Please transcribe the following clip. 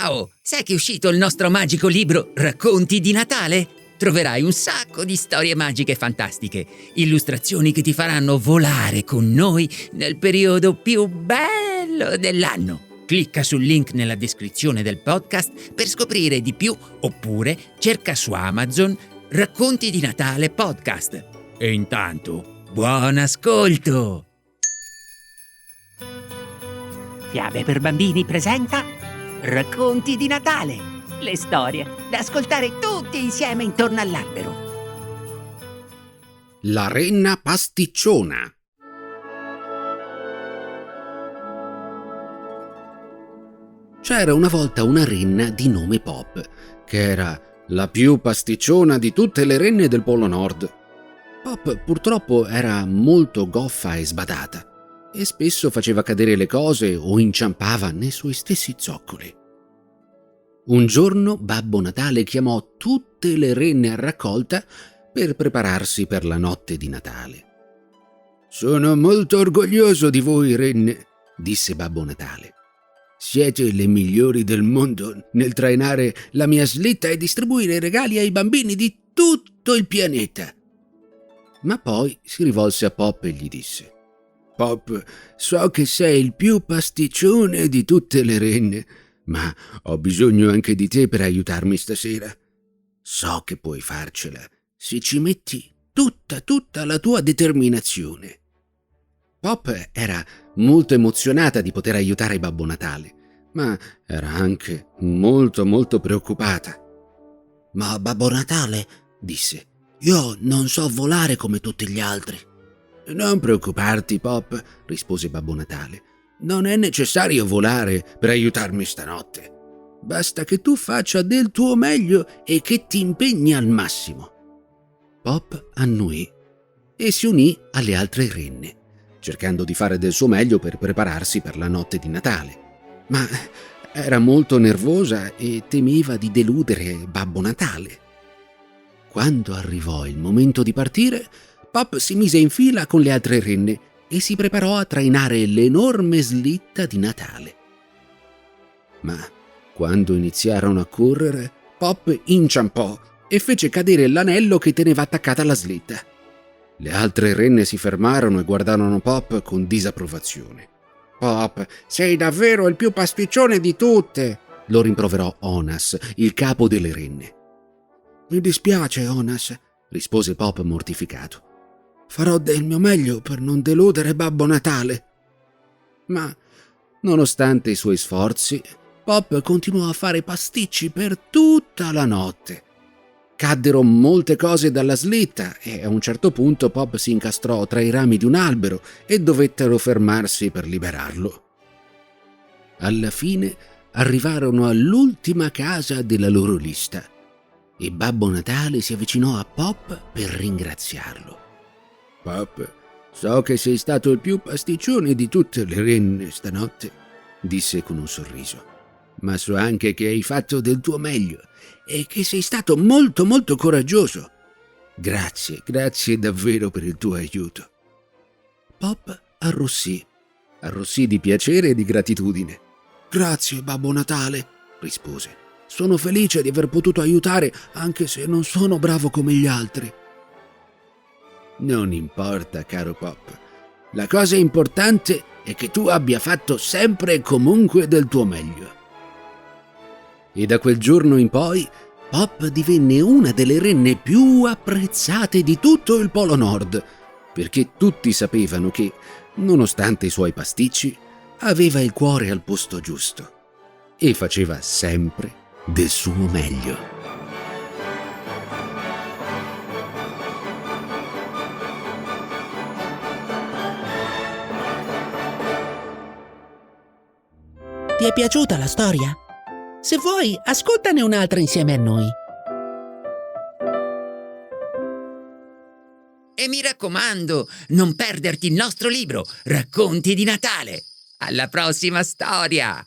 Ciao! Sai che è uscito il nostro magico libro Racconti di Natale? Troverai un sacco di storie magiche fantastiche, illustrazioni che ti faranno volare con noi nel periodo più bello dell'anno. Clicca sul link nella descrizione del podcast per scoprire di più, oppure cerca su Amazon Racconti di Natale Podcast. E intanto, buon ascolto! Fiabe per bambini presenta Racconti di Natale, le storie da ascoltare tutti insieme intorno all'albero. La renna pasticciona. C'era una volta una renna di nome Pop, che era la più pasticciona di tutte le renne del Polo Nord. Pop purtroppo era molto goffa e sbadata e spesso faceva cadere le cose o inciampava nei suoi stessi zoccoli. Un giorno Babbo Natale chiamò tutte le renne a raccolta per prepararsi per la notte di Natale. «Sono molto orgoglioso di voi, renne», disse Babbo Natale. «Siete le migliori del mondo nel trainare la mia slitta e distribuire i regali ai bambini di tutto il pianeta». Ma poi si rivolse a Pop e gli disse: «Pop, so che sei il più pasticcione di tutte le renne, ma ho bisogno anche di te per aiutarmi stasera. So che puoi farcela se ci metti tutta la tua determinazione». Pop era molto emozionata di poter aiutare Babbo Natale, ma era anche molto preoccupata. «Ma Babbo Natale», disse, «io non so volare come tutti gli altri». «Non preoccuparti, Pop», rispose Babbo Natale. «Non è necessario volare per aiutarmi stanotte. Basta che tu faccia del tuo meglio e che ti impegni al massimo». Pop annuì e si unì alle altre renne, cercando di fare del suo meglio per prepararsi per la notte di Natale. Ma era molto nervosa e temeva di deludere Babbo Natale. Quando arrivò il momento di partire, Pop si mise in fila con le altre renne e si preparò a trainare l'enorme slitta di Natale. Ma quando iniziarono a correre, Pop inciampò e fece cadere l'anello che teneva attaccata alla slitta. Le altre renne si fermarono e guardarono Pop con disapprovazione. «Pop, sei davvero il più pasticcione di tutte», lo rimproverò Onas, il capo delle renne. «Mi dispiace, Onas», rispose Pop mortificato. «Farò del mio meglio per non deludere Babbo Natale». Ma, nonostante i suoi sforzi, Pop continuò a fare pasticci per tutta la notte. Caddero molte cose dalla slitta e a un certo punto Pop si incastrò tra i rami di un albero e dovettero fermarsi per liberarlo. Alla fine arrivarono all'ultima casa della loro lista e Babbo Natale si avvicinò a Pop per ringraziarlo. «Pop, so che sei stato il più pasticcione di tutte le renne stanotte», disse con un sorriso. «Ma so anche che hai fatto del tuo meglio e che sei stato molto coraggioso. Grazie davvero per il tuo aiuto». Pop arrossì di piacere e di gratitudine. «Grazie, Babbo Natale», rispose. «Sono felice di aver potuto aiutare anche se non sono bravo come gli altri». «Non importa, caro Pop. La cosa importante è che tu abbia fatto sempre e comunque del tuo meglio». E da quel giorno in poi Pop divenne una delle renne più apprezzate di tutto il Polo Nord, perché tutti sapevano che, nonostante i suoi pasticci, aveva il cuore al posto giusto e faceva sempre del suo meglio. Ti è piaciuta la storia? Se vuoi, ascoltane un'altra insieme a noi. E mi raccomando, non perderti il nostro libro Racconti di Natale. Alla prossima storia!